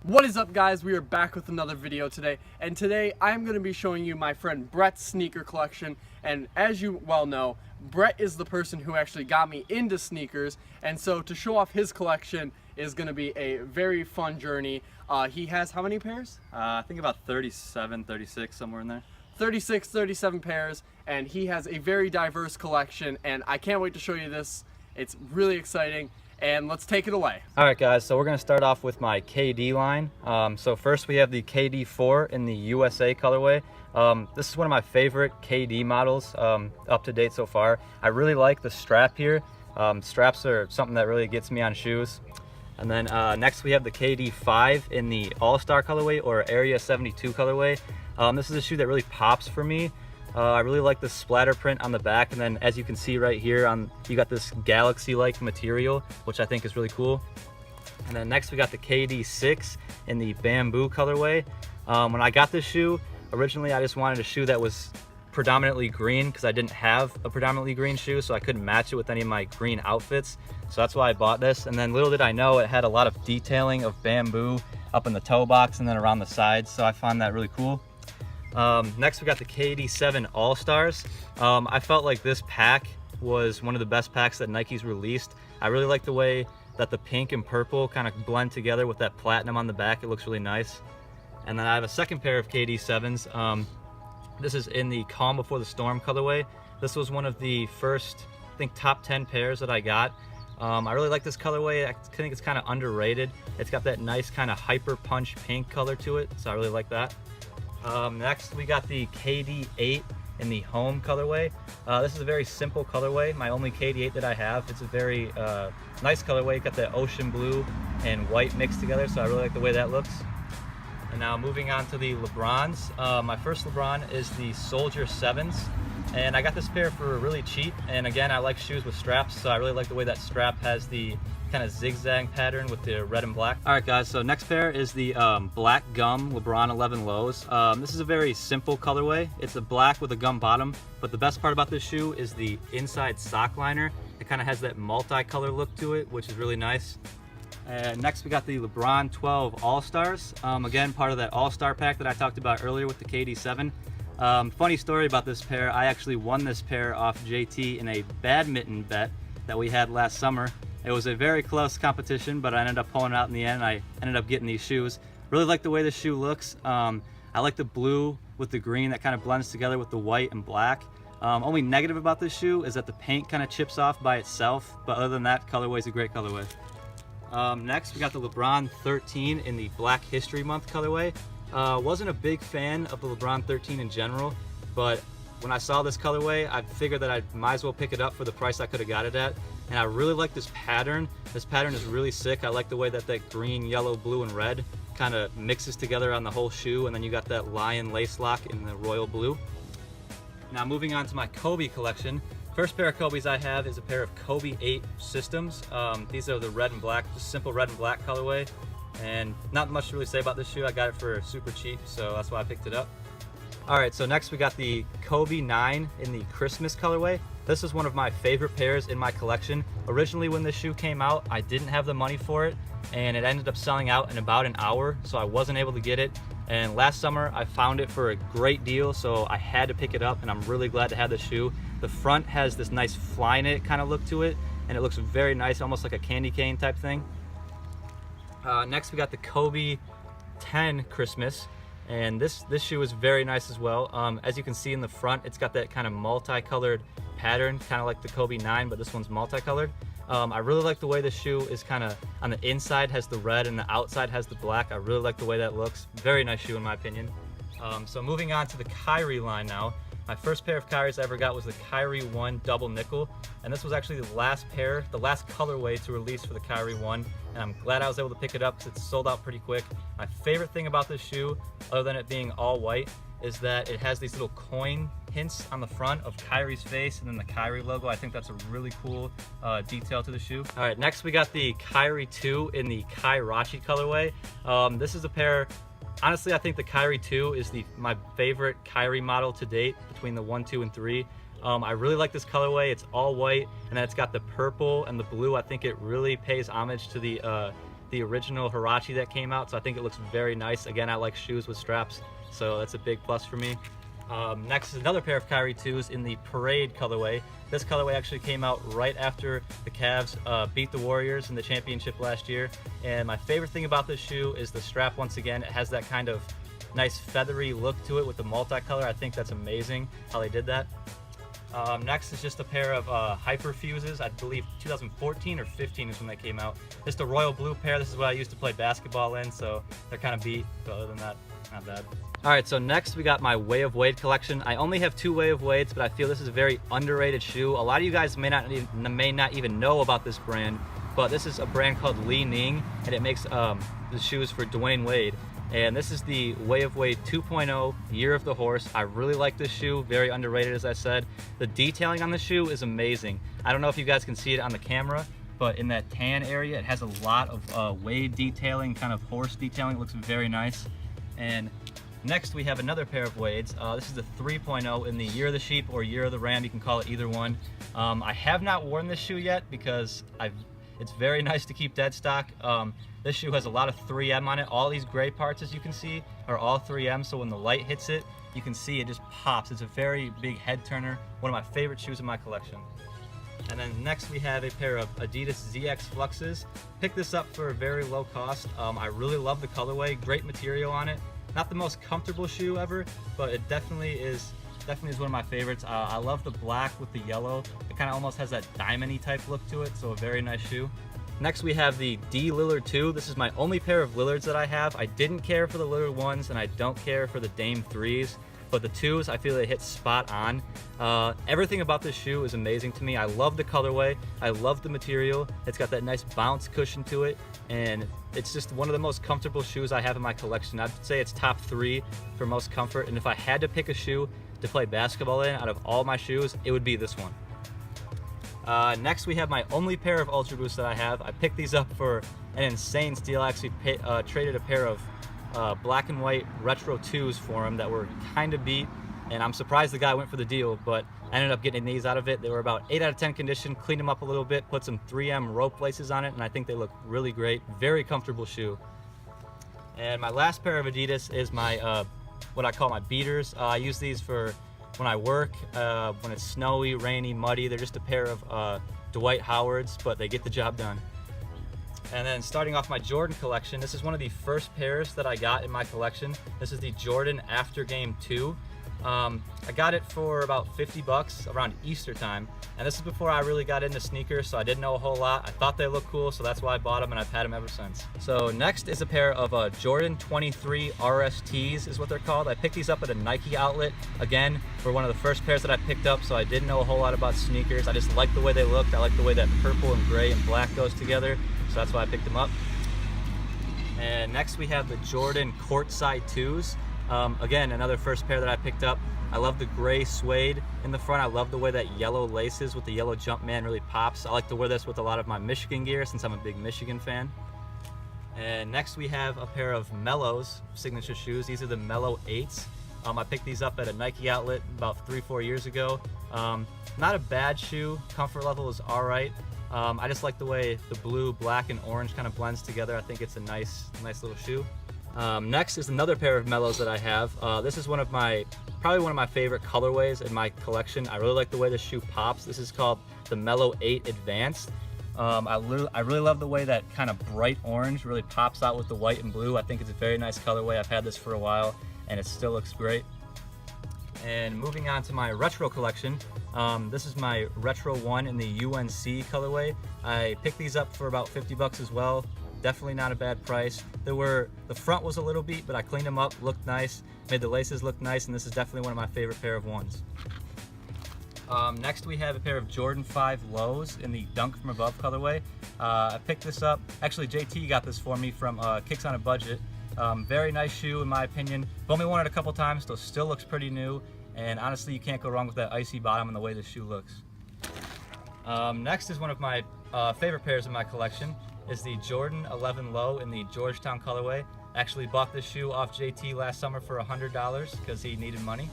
What is up, guys? We are back with another video today, and today I'm going to be showing you my friend Brett's sneaker collection. And as you well know, Brett is the person who actually got me into sneakers, and so to show off his collection is going to be a very fun journey. He has how many pairs? I think about 37, 36, somewhere in there. 36, 37 pairs, and he has a very diverse collection, and I can't wait to show you this. It's really exciting. And let's take it away. All right, guys, so we're going to start off with my KD line. So first we have the KD4 in the USA colorway. This is one of my favorite KD models up to date so far. I really like the strap here. Straps are something that really gets me on shoes. And then next we have the KD5 in the All-Star colorway or Area 72 colorway. This is a shoe that really pops for me. I really like the splatter print on the back, and then as you can see right here, you got this galaxy-like material, which I think is really cool. And then next we got the KD6 in the bamboo colorway. When I got this shoe, originally I just wanted a shoe that was predominantly green because I didn't have a predominantly green shoe, so I couldn't match it with any of my green outfits. So that's why I bought this. And then little did I know it had a lot of detailing of bamboo up in the toe box and then around the sides, so I found that really cool. Next we got the KD7 All-Stars. I felt like this pack was one of the best packs that Nike's released. I really like the way that the pink and purple kind of blend together with that platinum on the back. It looks really nice. And then I have a second pair of KD7s. This is in the Calm Before the Storm colorway. This was one of the first, I think, top 10 pairs that I got. I really like this colorway. I think it's kind of underrated. It's got that nice kind of hyper punch pink color to it, so I really like that. Next we got the KD8 in the Home colorway. This is a very simple colorway, my only KD8 that I have. It's a very nice colorway. Got that ocean blue and white mixed together, so I really like the way that looks. And now moving on to the LeBrons. My first LeBron is the Soldier 7s, and I got this pair for really cheap. And again, I like shoes with straps, so I really like the way that strap has the kind of zigzag pattern with the red and black. All right, guys, so next pair is the black gum LeBron 11 lows. This is a very simple colorway. It's a black with a gum bottom, but the best part about this shoe is the inside sock liner. It kind of has that multi-color look to it, which is really nice. And next we got the LeBron 12 All-Stars. Again, part of that All-Star pack that I talked about earlier with the KD7. Funny story about this pair, I actually won this pair off JT in a badminton bet that we had last summer. It was a very close competition, but I ended up pulling it out in the end. I ended up getting these shoes. Really like the way this shoe looks. I like the blue with the green that kind of blends together with the white and black. Only negative about this shoe is that the paint kind of chips off by itself, but other than that, colorway is a great colorway. Next, we got the LeBron 13 in the Black History Month colorway. Wasn't a big fan of the LeBron 13 in general, but when I saw this colorway, I figured that I might as well pick it up for the price I could have got it at. And I really like this pattern. This pattern is really sick. I like the way that that green, yellow, blue, and red kind of mixes together on the whole shoe, and then you got that lion lace lock in the royal blue. Now moving on to my Kobe collection. First pair of Kobe's I have is a pair of Kobe 8 Systems. These are the red and black, just simple red and black colorway. And not much to really say about this shoe. I got it for super cheap, so that's why I picked it up. All right, so next we got the Kobe 9 in the Christmas colorway. This is one of my favorite pairs in my collection. Originally when this shoe came out, I didn't have the money for it, and it ended up selling out in about an hour, so I wasn't able to get it. And last summer, I found it for a great deal, so I had to pick it up, and I'm really glad to have this shoe. The front has this nice Flyknit kind of look to it, and it looks very nice, almost like a candy cane type thing. Next, we got the Kobe 10 Christmas. And this shoe is very nice as well. As you can see in the front, it's got that kind of multicolored pattern, kind of like the Kobe 9, but this one's multicolored. I really like the way the shoe is kind of on the inside has the red and the outside has the black. I really like the way that looks. Very nice shoe in my opinion. So moving on to the Kyrie line now. My first pair of Kyries I ever got was the Kyrie 1 Double Nickel, and this was actually the last pair, the last colorway to release for the Kyrie 1, and I'm glad I was able to pick it up because it's sold out pretty quick. My favorite thing about this shoe, other than it being all white, is that it has these little coin hints on the front of Kyrie's face and then the Kyrie logo. I think that's a really cool detail to the shoe. All right, next we got the Kyrie 2 in the Kyrachi colorway. This is a pair. Honestly, I think the Kyrie 2 is my favorite Kyrie model to date between the 1, 2, and 3. I really like this colorway. It's all white, and then it's got the purple and the blue. I think it really pays homage to the the original Huarache that came out, so I think it looks very nice. Again, I like shoes with straps, so that's a big plus for me. Next is another pair of Kyrie 2s in the Parade colorway. This colorway actually came out right after the Cavs beat the Warriors in the championship last year. And my favorite thing about this shoe is the strap. Once again, it has that kind of nice feathery look to it with the multicolor. I think that's amazing how they did that. Next is just a pair of Hyperfuses. I believe 2014 or 15 is when they came out. Just a royal blue pair. This is what I used to play basketball in, so they're kind of beat, but other than that, not bad. All right, so next we got my Way of Wade collection. I only have 2 Way of Wades, but I feel this is a very underrated shoe. A lot of you guys may not even know about this brand, but this is a brand called Li Ning, and it makes the shoes for Dwayne Wade. And this is the Way of Wade 2.0 Year of the Horse. I really like this shoe, very underrated as I said. The detailing on the shoe is amazing. I don't know if you guys can see it on the camera, but in that tan area, it has a lot of Wade detailing, kind of horse detailing. It looks very nice. And next we have another pair of Wades. This is the 3.0 in the Year of the Sheep or Year of the Ram, you can call it either one. I have not worn this shoe yet because it's very nice to keep dead stock. This shoe has a lot of 3M on it. All these gray parts, as you can see, are all 3M, so when the light hits it, you can see it just pops. It's a very big head turner, one of my favorite shoes in my collection. And then next we have a pair of Adidas ZX Fluxes. Picked this up for a very low cost. I really love the colorway, great material on it. Not the most comfortable shoe ever, but it definitely is one of my favorites. I love the black with the yellow. It kind of almost has that diamond-y type look to it, so a very nice shoe. Next we have the D Lillard 2. This is my only pair of Lillards that I have. I didn't care for the Lillard 1s and I don't care for the Dame 3s, but the 2s I feel they hit spot on. Everything about this shoe is amazing to me. I love the colorway, I love the material. It's got that nice bounce cushion to it, and it's just one of the most comfortable shoes I have in my collection. I'd say it's top 3 for most comfort, and if I had to pick a shoe to play basketball in out of all my shoes, it would be this one. Next we have my only pair of Ultra Boosts that I have. I picked these up for an insane steal. I actually traded a pair of black and white retro 2s for them that were kind of beat, and I'm surprised the guy went for the deal, but I ended up getting these out of it. They were about 8 out of 10 condition, cleaned them up a little bit, put some 3M rope laces on it, and I think they look really great. Very comfortable shoe. And my last pair of Adidas is my what I call my beaters. I use these for when I work, when it's snowy, rainy, muddy. They're just a pair of Dwight Howards, but they get the job done. And then starting off my Jordan collection, this is one of the first pairs that I got in my collection. This is the Jordan After Game 2. I got it for about 50 bucks around Easter time, and this is before I really got into sneakers, so I didn't know a whole lot. I thought they looked cool, so that's why I bought them, and I've had them ever since. So next is a pair of Jordan 23 RSTs is what they're called. I picked these up at a Nike outlet, again, for one of the first pairs that I picked up, so I didn't know a whole lot about sneakers. I just liked the way they looked. I liked the way that purple and gray and black goes together, so that's why I picked them up. And next we have the Jordan Courtside 2s. Again, another first pair that I picked up. I love the gray suede in the front. I love the way that yellow laces with the yellow Jumpman really pops. I like to wear this with a lot of my Michigan gear since I'm a big Michigan fan. And next we have a pair of Mellows signature shoes. These are the Mellow 8s. I picked these up at a Nike outlet about 3-4 years ago. Not a bad shoe. Comfort level is all right. I just like the way the blue, black, and orange kind of blends together. I think it's a nice little shoe. Next is another pair of Mellows that I have. This is probably one of my favorite colorways in my collection. I really like the way this shoe pops. This is called the Mellow 8 Advanced. I really love the way that kind of bright orange really pops out with the white and blue. I think it's a very nice colorway. I've had this for a while and it still looks great. And moving on to my retro collection, this is my Retro 1 in the UNC colorway. I picked these up for about 50 bucks as well. Definitely not a bad price. The front was a little beat, but I cleaned them up, looked nice, made the laces look nice, and this is definitely one of my favorite pair of ones. Next we have a pair of Jordan 5 Lows in the Dunk From Above colorway. I picked this up, actually JT got this for me from Kicks on a Budget. Very nice shoe in my opinion. I've only worn it a couple times, so still looks pretty new, and honestly you can't go wrong with that icy bottom and the way this shoe looks. Next is one of my favorite pairs in my collection. Is the Jordan 11 Low in the Georgetown colorway. Actually bought this shoe off JT last summer for $100 because he needed money.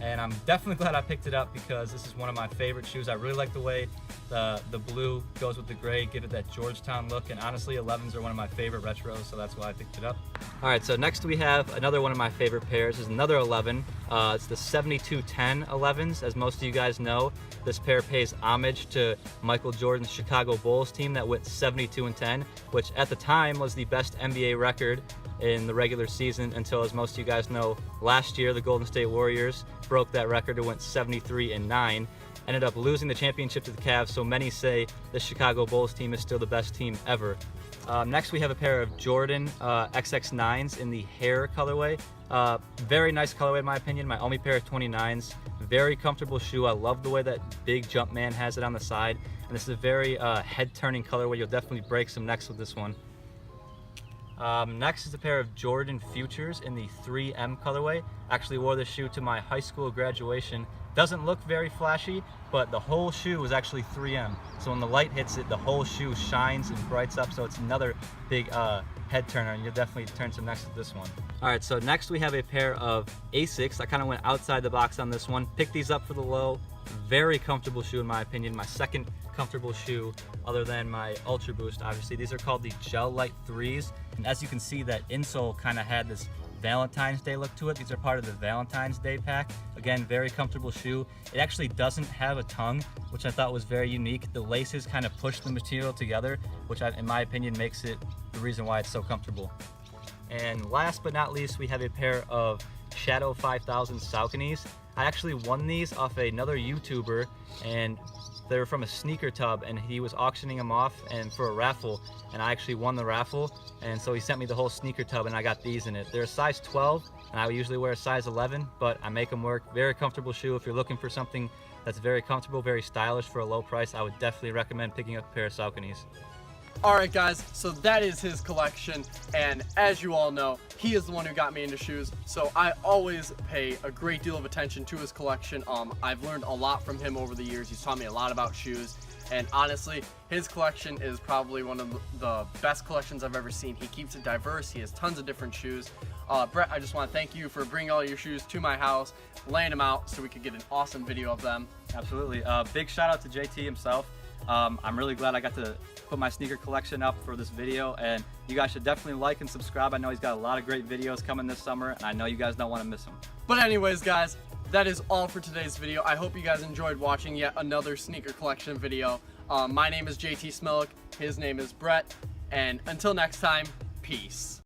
and I'm definitely glad I picked it up because this is one of my favorite shoes. I really like the way the blue goes with the gray, give it that Georgetown look, and honestly 11s are one of my favorite retros, so that's why I picked it up. All right, so next we have another one of my favorite pairs. Is another 11. It's the 7210 11s. As most of you guys know, this pair pays homage to Michael Jordan's Chicago Bulls team that went 72-10, which at the time was the best NBA record in the regular season until, as most of you guys know, last year the Golden State Warriors broke that record and went 73-9. Ended up losing the championship to the Cavs, so many say the Chicago Bulls team is still the best team ever. Next we have a pair of Jordan XX9s in the hair colorway. Very nice colorway in my opinion, my only pair of 29s. Very comfortable shoe. I love the way that big Jumpman has it on the side, and this is a very head-turning colorway. You'll definitely break some necks with this one. Next is a pair of Jordan Futures in the 3M colorway. Actually wore this shoe to my high school graduation. Doesn't look very flashy, but the whole shoe is actually 3M. So when the light hits it, the whole shoe shines and brights up. So it's another big head turner, and you'll definitely turn some necks with this one. All right, so next we have a pair of Asics. I kind of went outside the box on this one. Picked these up for the low. Very comfortable shoe in my opinion. My second comfortable shoe other than my Ultra Boost, obviously. These are called the Gel Light 3s. And as you can see, that insole kind of had this Valentine's Day look to it. These are part of the Valentine's Day pack. Again, very comfortable shoe. It actually doesn't have a tongue, which I thought was very unique. The laces kind of push the material together, which in my opinion makes it the reason why it's so comfortable. And last but not least, we have a pair of Shadow 5000 Sauconys. I actually won these off another YouTuber, and they're from a sneaker tub, and he was auctioning them off and for a raffle, and I actually won the raffle, and so he sent me the whole sneaker tub and I got these in it. They're a size 12 and I usually wear a size 11, but I make them work. Very comfortable shoe. If you're looking for something that's very comfortable, very stylish for a low price, I would definitely recommend picking up a pair of Sauconys. Alright guys, so that is his collection, and as you all know, he is the one who got me into shoes, so I always pay a great deal of attention to his collection. I've learned a lot from him over the years. He's taught me a lot about shoes, and honestly, his collection is probably one of the best collections I've ever seen. He keeps it diverse. He has tons of different shoes. Brett, I just want to thank you for bringing all your shoes to my house, laying them out so we could get an awesome video of them. Absolutely. Big shout out to JT himself. I'm really glad I got to put my sneaker collection up for this video, and you guys should definitely like and subscribe. I know he's got a lot of great videos coming this summer, and I know you guys don't want to miss them. But anyways guys, that is all for today's video. I hope you guys enjoyed watching yet another sneaker collection video. My name is JT Smelik, his name is Brett, and until next time, peace.